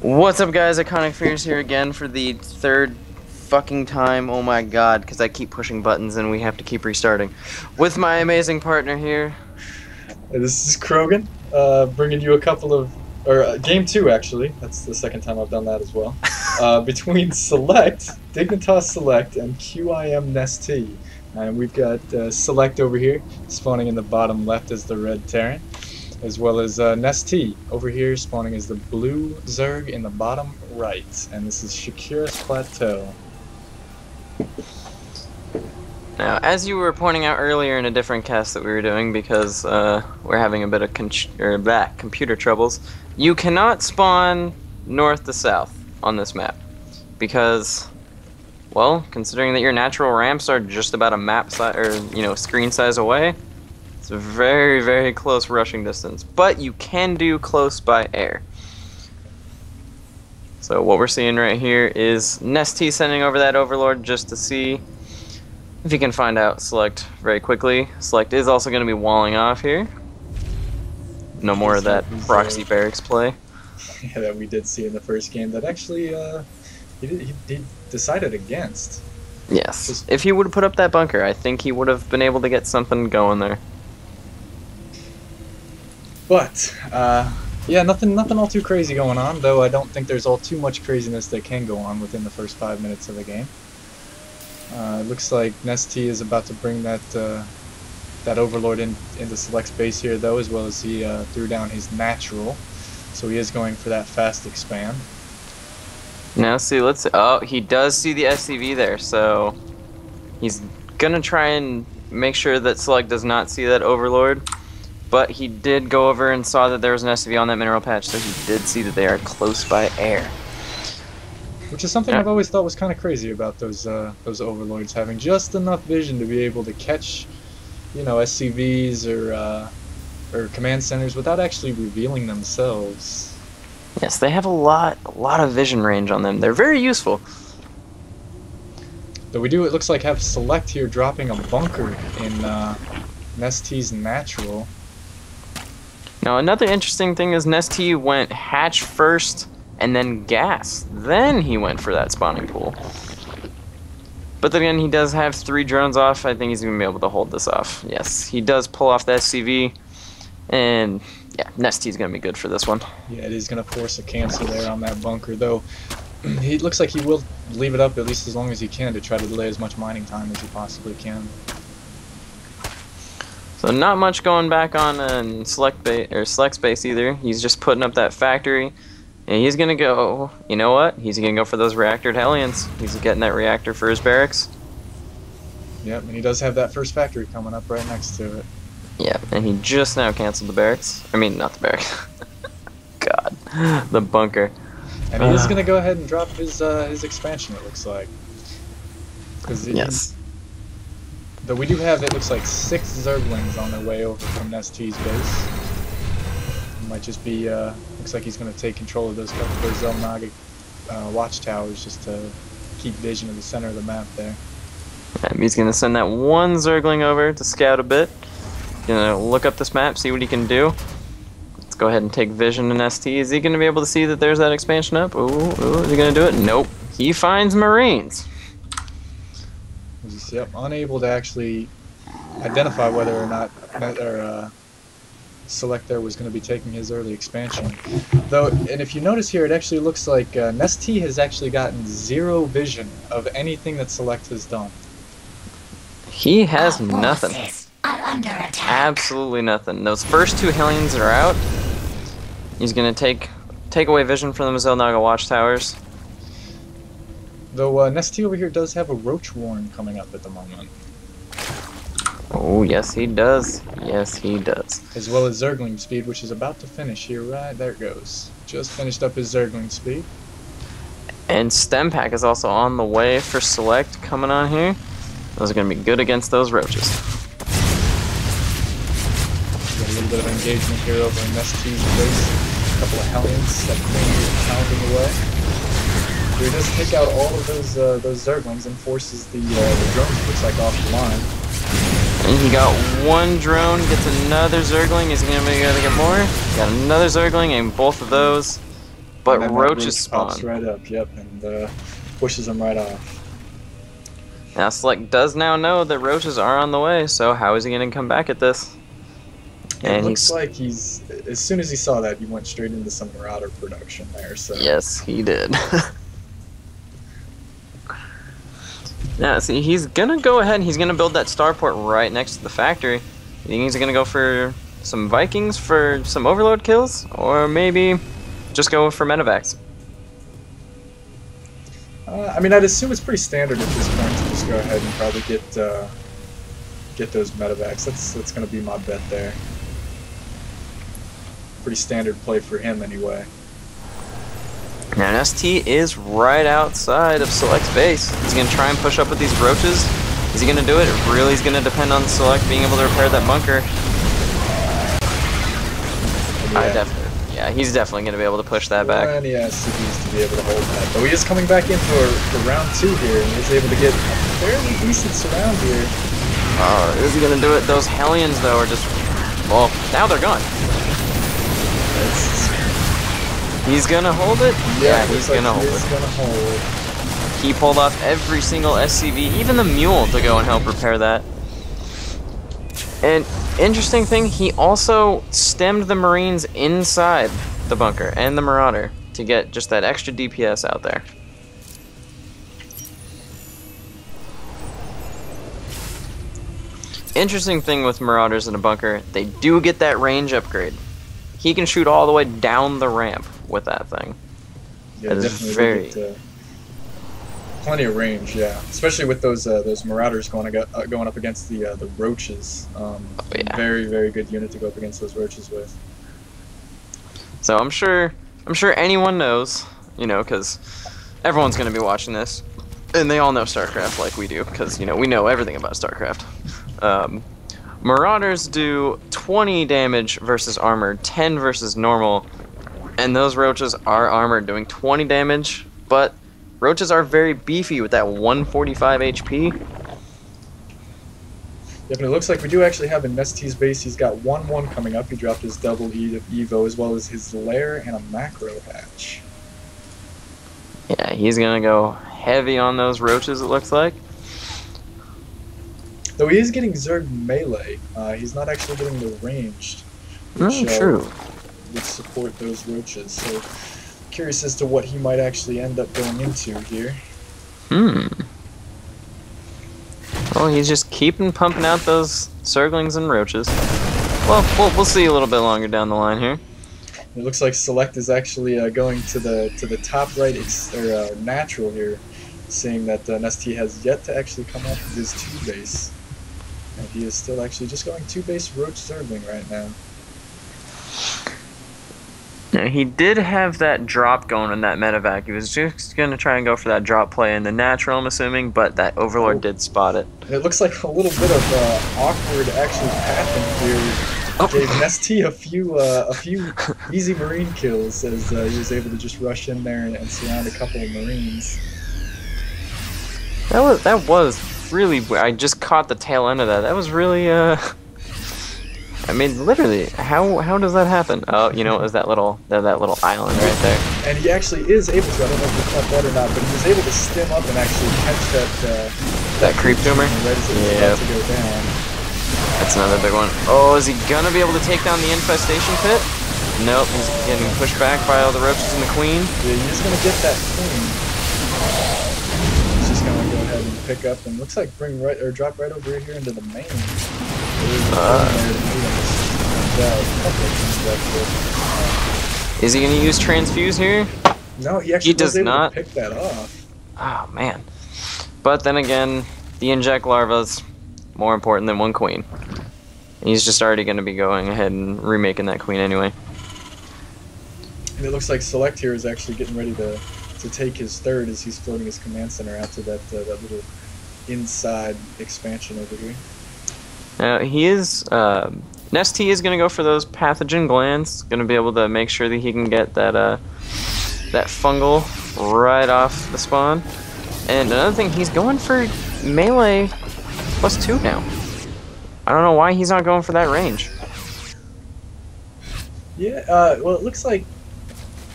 What's up, guys? Iconic Fears here again for the third fucking time. Oh my god, because I keep pushing buttons and we have to keep restarting. With my amazing partner here. Hey, this is Krogan, bringing you a couple of, game two actually. That's the second time I've done that as well. Between Select, Dignitas Select, and QIMNesTea. And we've got Select over here, spawning in the bottom left as the red Terran, as well as nestea over here, spawning as the blue Zerg in the bottom right. And this is Shakira's Plateau. Now, as you were pointing out earlier in a different cast that we were doing, because we're having a bit of computer troubles, you cannot spawn north to south on this map. Because, well, considering that your natural ramps are just about a map size, or screen size away, it's a very, very close rushing distance. But you can do close by air. So what we're seeing right here is nestea sending over that Overlord just to see if he can find out Select very quickly. Select is also going to be walling off here. No more of that proxy barracks play. Yeah, that we did see in the first game that actually he decided against. Yes. If he would have put up that bunker, I think he would have been able to get something going there. But, yeah, nothing all too crazy going on, though I don't think there's all too much craziness that can go on within the first 5 minutes of the game. It looks like nestea is about to bring that that Overlord into Select's base here, though, as well as he threw down his natural. So he is going for that fast expand. Now, see, let's see. Oh, he does see the SCV there, so he's gonna try and make sure that Select does not see that Overlord. But he did go over and saw that there was an SCV on that mineral patch, so he did see that they are close by air. Which is something I've always thought was kind of crazy about those Overlords, having just enough vision to be able to catch, SCVs or command centers without actually revealing themselves. Yes, they have a lot of vision range on them. They're very useful. Though we do, it looks like, have Select here dropping a bunker in nestea's natural. Now, another interesting thing is nestea went hatch first and then gas. Then he went for that spawning pool. But then again, he does have 3 drones off. I think he's going to be able to hold this off. Yes, he does pull off the SCV. And, yeah, nestea's going to be good for this one. Yeah, it is going to force a cancel there on that bunker, though. He looks like he will leave it up at least as long as he can to try to delay as much mining time as he possibly can. So not much going back on Select's base either. He's just putting up that factory. And he's going to go, you know what? He's going to go for those reactored Hellions. He's getting that reactor for his barracks. Yep, and he does have that first factory coming up right next to it. Yeah, and he just now canceled the barracks. I mean, not the barracks. God, the bunker. And he is going to go ahead and drop his expansion, it looks like. Yes. Though we do have, it looks like 6 Zerglings on their way over from nestea's base. It might just be, looks like he's going to take control of those couple of Zelnaga watchtowers just to keep vision of the center of the map there. He's going to send that one Zergling over to scout a bit. Going to look up this map, see what he can do. Let's go ahead and take vision to nestea. Is he going to be able to see that there's that expansion up? Ooh, is he going to do it? Nope. He finds Marines. Yep, unable to actually identify whether or not Select there was going to be taking his early expansion. Though, and if you notice here, it actually looks like nestea has actually gotten 0 vision of anything that Select has done. He has nothing. Under attack. Absolutely nothing. Those first 2 Hellions are out. He's going to take away vision from the Zelnaga watchtowers. Though nestea over here does have a Roach Warren coming up at the moment. Oh, yes he does. Yes he does. As well as Zergling speed, which is about to finish here. Right, there it goes. Just finished up his Zergling speed. And Stem Pack is also on the way for Select coming on here. Those are going to be good against those roaches. Got a little bit of engagement here over in nestea's base. A couple of Hellions that are pounding away. He does take out all of those Zerglings and forces the drones, looks like, off the line. And he got 1 drone, gets another Zergling. Is he going to be able to get more? Got another Zergling and both of those. But and then that roaches roach pops spawn. right up, yep, and pushes him right off. Now Select does now know that roaches are on the way, so how is he going to come back at this? It looks like he's, as soon as he saw that, he went straight into some Marauder production there, so. Yes, he did. Now, see, he's gonna go ahead and he's gonna build that starport right next to the factory. You think he's gonna go for some Vikings for some Overlord kills? Or maybe just go for medevacs? I mean, I'd assume it's pretty standard at this point to just go ahead and probably get those medevacs. That's gonna be my bet there. Pretty standard play for him anyway. Now, ST is right outside of Select's base. He's going to try and push up with these roaches. Is he going to do it? It really is going to depend on Select being able to repair that bunker. Yeah. He's definitely going to be able to push that back. And he has CVs to be able to hold that. Though he is coming back in for round 2 here, and he's able to get a fairly decent surround here. Oh, is he going to do it? Those Hellions, though, are just... Well, now they're gone. He's gonna hold it? Yeah, he's gonna hold it. He pulled off every single SCV, even the mule, to go and help repair that. And interesting thing, he also stemmed the Marines inside the bunker and the Marauder to get just that extra DPS out there. Interesting thing with Marauders in a bunker, they do get that range upgrade. He can shoot all the way down the ramp with that thing. Yeah, that definitely is very get, plenty of range. Yeah, especially with those Marauders going up against the roaches. yeah. Very, very good unit to go up against those roaches with. So I'm sure anyone knows, you know, because everyone's going to be watching this, and they all know StarCraft like we do, because you know we know everything about StarCraft. Marauders do 20 damage versus armored, 10 versus normal, and those roaches are armored, doing 20 damage, but roaches are very beefy with that 145 HP. Yep, and it looks like we do actually have in Nest's base, he's got 1-1 coming up. He dropped his double Evo as well as his lair and a macro hatch. Yeah, he's going to go heavy on those roaches, it looks like. Though he is getting Zerg melee, he's not actually getting the ranged, which, true. Which support those roaches. So curious as to what he might actually end up going into here. Well, he's just keeping pumping out those Zerglings and roaches. Well, we'll see a little bit longer down the line here. It looks like Select is actually going to the top right natural here, seeing that Nest has yet to actually come up with his 2 base. And he is still actually just going 2 base Roach Zergling right now. Now, he did have that drop going in that medevac. He was just going to try and go for that drop play in the natural, I'm assuming, but that Overlord did spot it. It looks like a little bit of awkward actually pathing here. Gave Nest a few easy Marine kills as he was able to just rush in there and surround a couple of Marines. That was really... I just caught the tail end of that. That was really, I mean, literally, how does that happen? Oh, you know, it was that little island right there. And he actually is able to, I don't know if you caught that or not, but he was able to stem up and actually catch that creep tumor? Right as it was about to go down. That's another big one. Oh, is he gonna be able to take down the infestation pit? Nope, he's getting pushed back by all the roaches and the queen. Yeah, he's gonna get that queen. He's just gonna go ahead and pick up and looks like drop right over here into the main. Is he gonna use transfuse here? No, he actually does not pick that off. Oh man. But then again, the inject larva's more important than 1 queen. He's just already going to be going ahead and remaking that queen anyway. And it looks like Select here is actually getting ready to take his 3rd as he's floating his command center out to that little inside expansion over here. Now he is Nest is going to go for those pathogen glands. Going to be able to make sure that he can get that that fungal right off the spawn. And another thing, he's going for melee +2 now. I don't know why he's not going for that range. Yeah, well, it looks like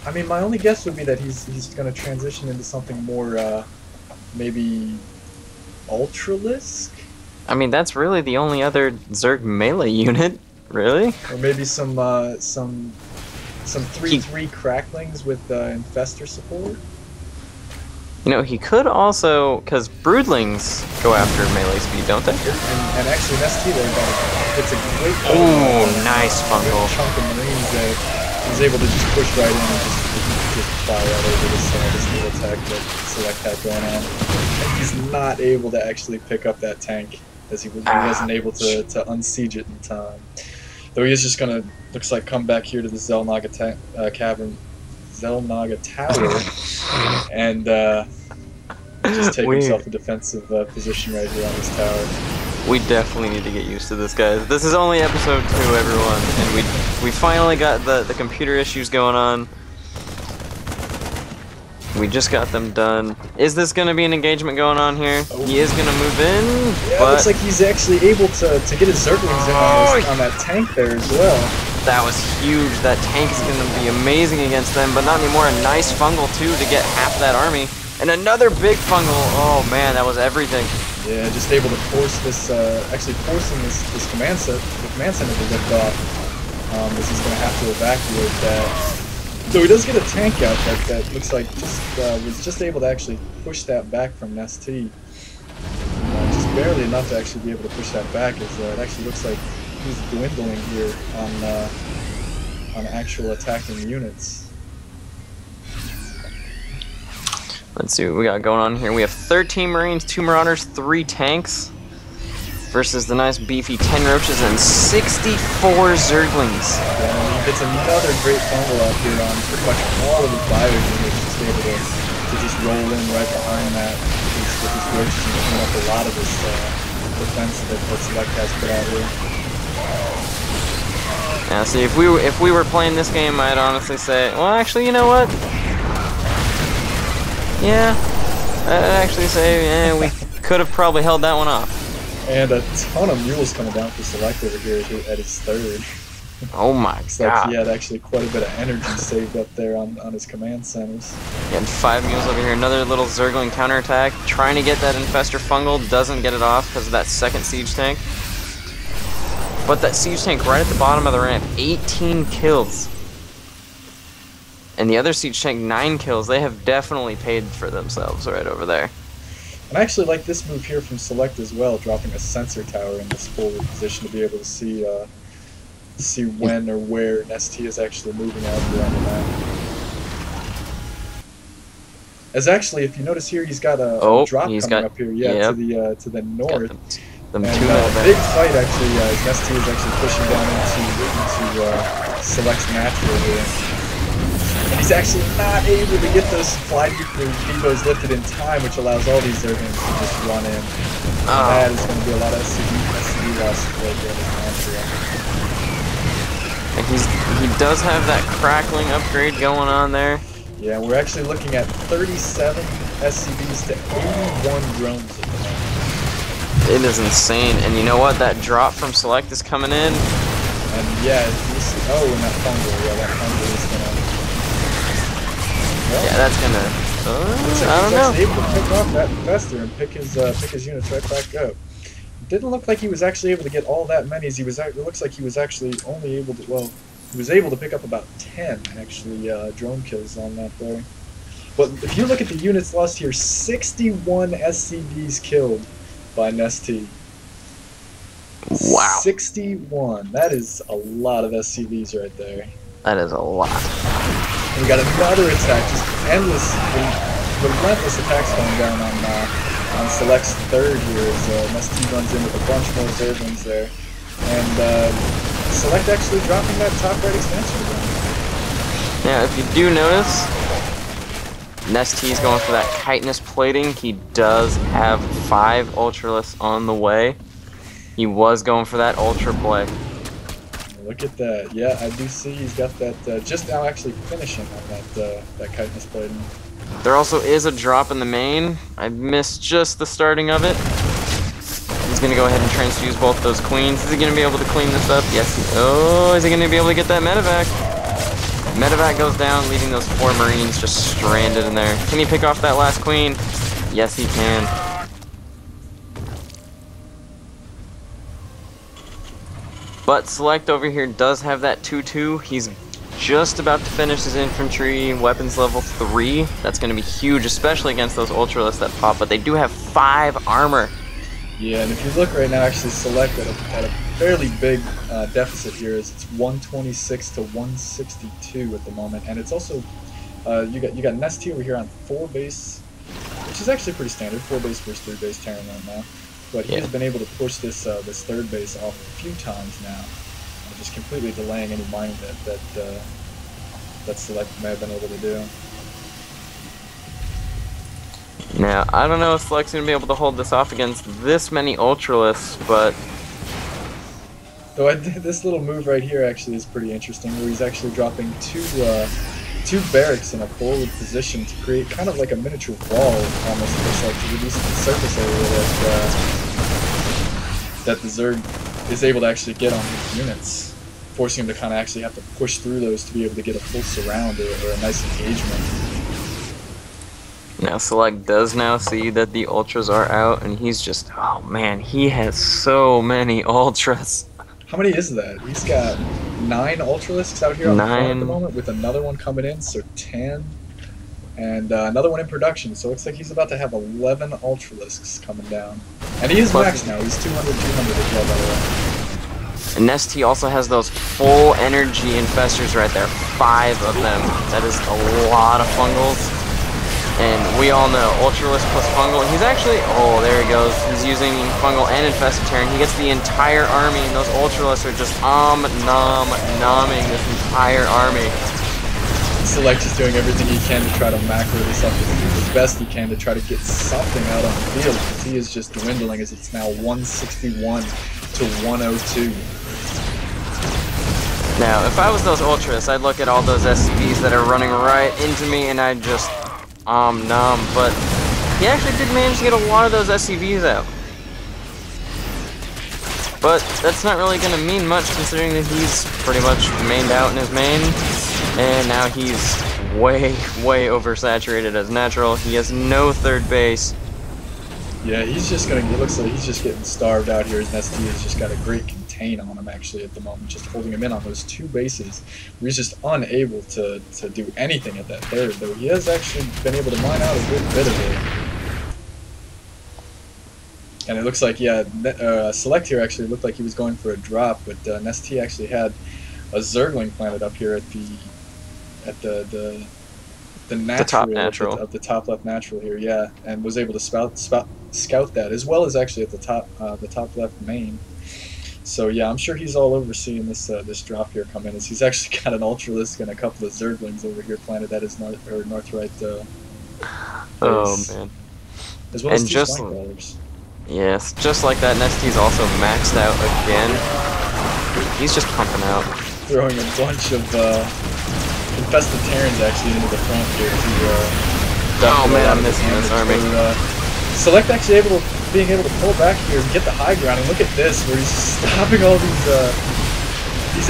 I mean, my only guess would be that he's going to transition into something more, maybe Ultralisk? I mean, that's really the only other Zerg melee unit, really? Or maybe some 3/3 cracklings with Infestor support? You know, he could also, because Broodlings go after melee speed, don't they? And actually, NST there, it's a great... Ooh, nice fungal. Chunk of Marines there. He's able to just push right in and just fly right over this little attack that Select had going on. And he's not able to actually pick up that tank, as he wasn't able to unsiege it in time. Though he is just going to, looks like, come back here to the Xel'Naga cavern. Xel'Naga Tower, and just take himself a defensive position right here on this tower. We definitely need to get used to this, guys. This is only episode 2, everyone, and we finally got the computer issues going on. We just got them done. Is this going to be an engagement going on here? Oh. He is going to move in, yeah, but... looks like he's actually able to get his Zerglings in on that tank there as well. That was huge. That tank is going to be amazing against them, but not anymore. A nice fungal, too, to get half that army. And another big fungal. Oh, man, that was everything. Yeah, just able to force this, actually forcing this command center to lift off, as he's going to have to evacuate that. So he does get a tank out that looks like was just able to actually push that back from NST. Just barely enough to actually be able to push that back, as it actually looks like he's dwindling here on actual attacking units. Let's see what we got going on here. We have 13 Marines, 2 Marauders, 3 tanks versus the nice beefy 10 Roaches and 64 Zerglings. Yeah, and he gets another great fungal out here on pretty much all of his bio units, just able to just roll in right behind that with his Roaches and clean up a lot of this defense that Select has put out here. Yeah, see, if we were playing this game, I'd honestly say, well, actually, you know what? Yeah, I'd actually say, we could have probably held that one off. And a ton of mules coming down for Select over here at his third. Oh my god. Like he had actually quite a bit of energy saved up there on his command centers. He had 5 mules over here, another little Zergling counterattack. Trying to get that Infestor fungal, doesn't get it off because of that second siege tank. But that siege tank right at the bottom of the ramp, 18 kills. And the other siege tank, 9 kills. They have definitely paid for themselves right over there. And I actually like this move here from Select as well, dropping a sensor tower in this forward position to be able to see when or where NST is actually moving out here on the map. As actually, if you notice here, he's got a drop coming up here, to the north. And big fight actually, as NST is actually pushing down into Select's natural here. And he's actually not able to get those supply depots lifted in time, which allows all these Zerglings to just run in. And that is going to be a lot of SCV loss right there. And he does have that crackling upgrade going on there. Yeah, we're actually looking at 37 SCVs to 81 drones at the moment. It is insane. And you know what? That drop from Select is coming in. And yeah, and that fungal. Yeah, that fungal is going to... Well, yeah, that's gonna. I don't know. He's able to pick off that Infestor and pick his units right back up. It didn't look like he was actually able to get all that many. It looks like he was actually only able to. Well, he was able to pick up about 10 actually drone kills on that there. But if you look at the units lost here, 61 SCVs killed by NST. Wow. 61. That is a lot of SCVs right there. That is a lot. And we got another attack, just endless, relentless attacks going down on Select's third here as NST runs in with a bunch more Zerglings there. And Select actually dropping that top right expansion again. Yeah, if you do notice, NST is going for that chitinous plating. He does have 5 Ultralists on the way. He was going for that Ultra play. Look at that. Yeah, I do see he's got that just now actually finishing on that chitinous plating. There also is a drop in the main. I missed just the starting of it. He's going to go ahead and transfuse both those queens. Is he going to be able to clean this up? Yes. Oh, is he going to be able to get that medevac? Medevac goes down, leaving those 4 Marines just stranded in there. Can he pick off that last queen? Yes, he can. But Select over here does have that 2-2. He's just about to finish his infantry weapons level 3. That's going to be huge, especially against those Ultralists that pop. But they do have 5 armor. Yeah, and if you look right now, actually Select at a fairly big deficit here. Is it's 126 to 162 at the moment, and it's also you got QIMNesTea over here on 4 base, which is actually pretty standard, 4 base versus 3 base Terran right now. But he's been able to push this this 3rd base off a few times now, just completely delaying any mining that Select may have been able to do. Now, I don't know if Select's going to be able to hold this off against this many Ultralists, but... So this little move right here actually is pretty interesting, where he's actually dropping two barracks in a forward position to create kind of like a miniature wall, almost, looks like, to reduce the surface area that the Zerg is able to actually get on his units, forcing him to kind of actually have to push through those to be able to get a full surround or a nice engagement. Now Select does now see that the Ultras are out, and he's just, oh man, he has so many Ultras. How many is that? He's got 9 Ultralisks out here on the front at the moment, with another one coming in, so 10. And another one in production, so it looks like he's about to have 11 Ultralisks coming down. And he is maxed now, he's 200 as well, by the way. And QIMNesTea also has those full energy infestors right there, 5 of them. That is a lot of fungals. And we all know Ultralist plus fungal. He's actually, oh, there he goes. He's using fungal and infested Terran. He gets the entire army, and those Ultralists are just nomming this entire army. Select is doing everything he can to try to macro this up as best he can to try to get something out on the field, because he is just dwindling as it's now 161 to 102. Now, if I was those Ultras, I'd look at all those SCVs that are running right into me, and I'd just but he actually did manage to get a lot of those SCVs out. But that's not really going to mean much, considering that he's pretty much mained out in his main, and now he's way oversaturated as natural. He has no 3rd base. Yeah, he's just gonna, it looks like he's just getting starved out here. His QIMNesTea has just got a great contain on him actually at the moment, just holding him in on those 2 bases. Where he's just unable to do anything at that 3rd, though he has actually been able to mine out a good bit of it. And it looks like, yeah, Select here actually looked like he was going for a drop, but QIMNesTea actually had a Zergling planted up here at the top natural of the top left natural here, yeah, and was able to scout that, as well as actually at the top left main. So yeah, I'm sure he's all over seeing this this drop here come in, as he's actually got an Ultralisk and a couple of Zerglings over here planted at his north right base. Oh man! As well as and 2 just flank ballers. Yes, just like that, QIMNesTea's also maxed out again. He's just pumping out, throwing a bunch of infested Terrans actually into the front here to oh man, I'm missing this army. Select actually being able to pull back here and get the high ground, and look at this, where he's stopping all these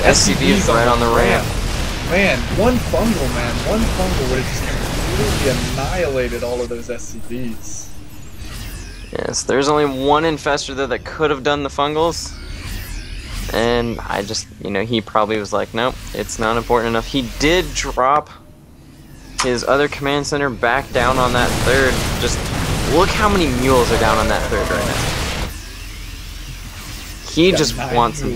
SCVs right on the ramp. Man, one fungal would have just completely annihilated all of those SCVs. Yes, there's only one infestor there that could have done the fungals. And I just, he probably was like, nope, it's not important enough. He did drop his other command center back down on that 3rd. Just look how many mules are down on that 3rd right now. He just wants them.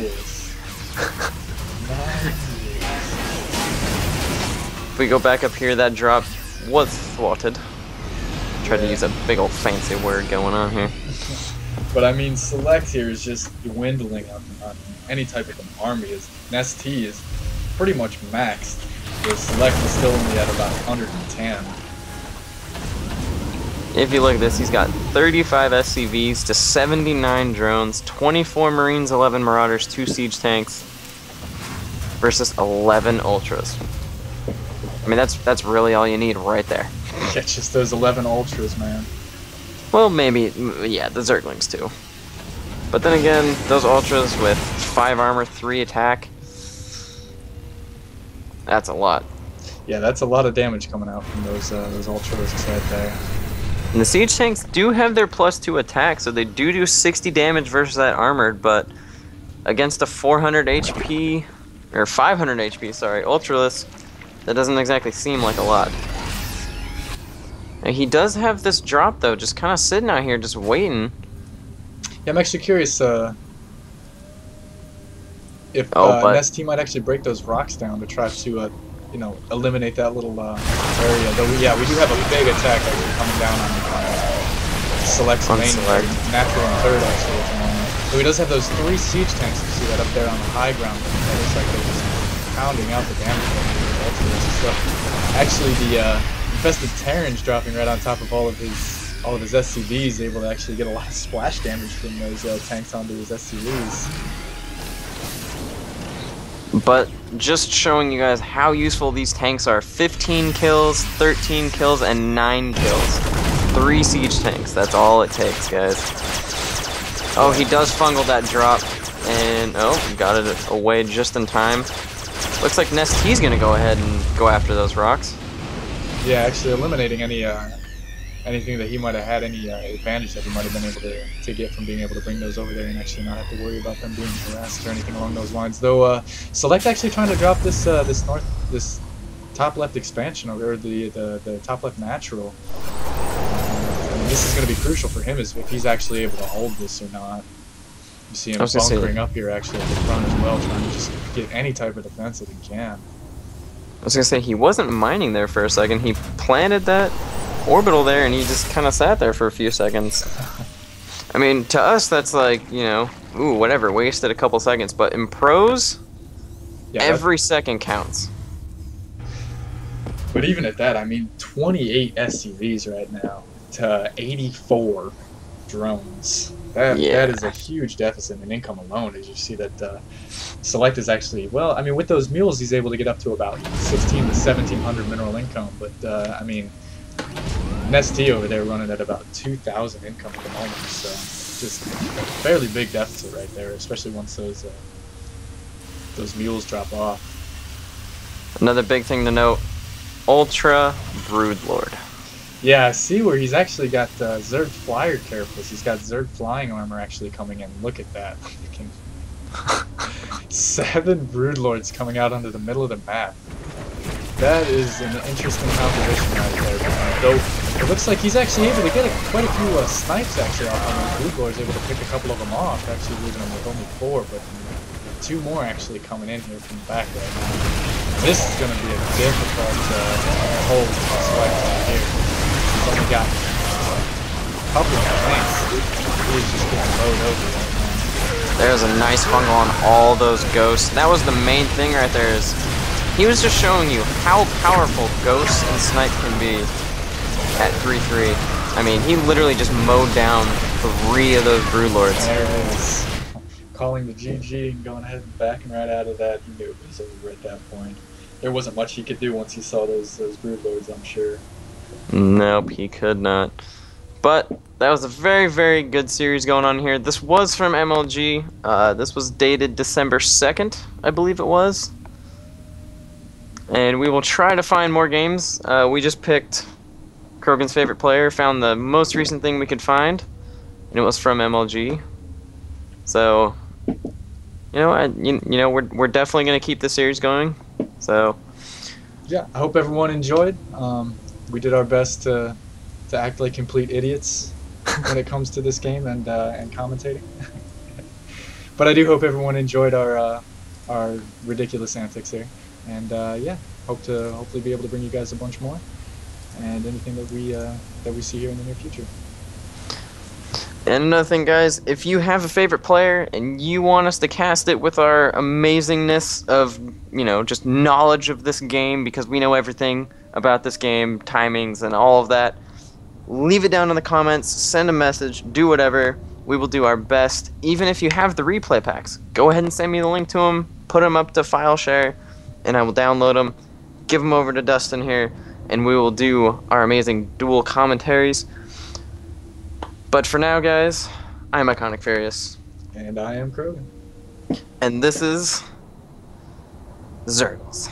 If we go back up here, that drop was thwarted. Tried to use a big old fancy word going on here. But I mean, Select here is just dwindling on any type of an army. As QIMNesTea is pretty much maxed, where Select is still only at about 110. If you look at this, he's got 35 SCVs to 79 drones, 24 Marines, 11 Marauders, 2 Siege Tanks, versus 11 Ultras. I mean, that's really all you need right there. Yeah, just those 11 Ultras, man. Well, maybe, yeah, the Zerglings too. But then again, those Ultras with 5 armor, 3 attack, that's a lot. Yeah, that's a lot of damage coming out from those Ultralisks right there. And the siege tanks do have their +2 attack, so they do 60 damage versus that armored, but against a 400 HP, or 500 HP, sorry, Ultralisk, that doesn't exactly seem like a lot. And he does have this drop, though, just kind of sitting out here, just waiting. Yeah, I'm actually curious if QIMNesTea might actually break those rocks down to try to, you know, eliminate that little area. Though, yeah, we do have a big attack actually coming down on Select's main natural and third actually at the moment. So he does have those 3 siege tanks. You see that up there on the high ground. It looks like they're just pounding out the damage. So actually, the infested Terrans dropping right on top of all of his SCVs, able to actually get a lot of splash damage from those tanks onto his SCVs. But just showing you guys how useful these tanks are. 15 kills, 13 kills, and 9 kills. 3 siege tanks, that's all it takes, guys. Oh, he does fungal that drop, and oh, got it away just in time. Looks like QIMNesTea's gonna go ahead and go after those rocks. Yeah, actually eliminating any anything that he might have had, any advantage that he might have been able to get from being able to bring those over there and actually not have to worry about them being harassed or anything along those lines. Though Select actually trying to drop this this top left expansion, or the top left natural. I mean, this is going to be crucial for him, is if he's actually able to hold this or not. You see him bunkering up here actually at the front as well, trying to just get any type of defense that he can. I was gonna say, he wasn't mining there for a second. He planted that orbital there and he just kind of sat there for a few seconds. I mean, to us that's like, you know, ooh, whatever, wasted a couple seconds, but in pros, yeah, every second counts. But even at that, I mean, 28 SCVs right now to 84 drones. That is a huge deficit in income alone, as you see that Select is actually, well, I mean, with those mules, he's able to get up to about 16 to 1700 mineral income, but, I mean, QIMNesTea over there running at about 2,000 income at the moment, so just a fairly big deficit right there, especially once those mules drop off. Another big thing to note, Ultra Broodlord. Yeah, I see where he's actually got Zerg Flyer Carapace. He's got Zerg Flying Armor actually coming in. Look at that. 7 Broodlords coming out onto the middle of the map. That is an interesting composition right there. Though it looks like he's actually able to get quite a few snipes actually off on those Broodlords, able to pick a couple of them off, actually leaving them with only 4, but 2 more actually coming in here from the back right now. This is going to be a difficult hold to Select right here. He's only got a couple of tanks. He's just getting loaded over right now. There's a nice fungal on all those ghosts. That was the main thing right there, is he was just showing you how powerful ghosts and snipe can be at 3-3. I mean, he literally just mowed down 3 of those Broodlords. There it is. Calling the GG and going ahead and backing right out of that. He knew it was over at that point. There wasn't much he could do once he saw those Broodlords, I'm sure. Nope, he could not. But that was a very, very good series going on here. This was from MLG. This was dated December 2nd, I believe it was. And we will try to find more games. We just picked Krogan's favorite player, found the most recent thing we could find, and it was from MLG. So, we're definitely going to keep this series going. So, yeah, I hope everyone enjoyed. We did our best to act like complete idiots when it comes to this game and commentating. But I do hope everyone enjoyed our ridiculous antics here. And yeah, hope to hopefully be able to bring you guys a bunch more, and anything that we see here in the near future. And another thing, guys, if you have a favorite player and you want us to cast it with our amazingness of, just knowledge of this game, because we know everything about this game, timings and all of that, leave it down in the comments, send a message, do whatever. We will do our best. Even if you have the replay packs, go ahead and send me the link to them, put them up to file share, and I will download them, give them over to Dustin here, and we will do our amazing dual commentaries. But for now, guys, I'm Iconic Furious. And I am Krogan. And this is Zergles.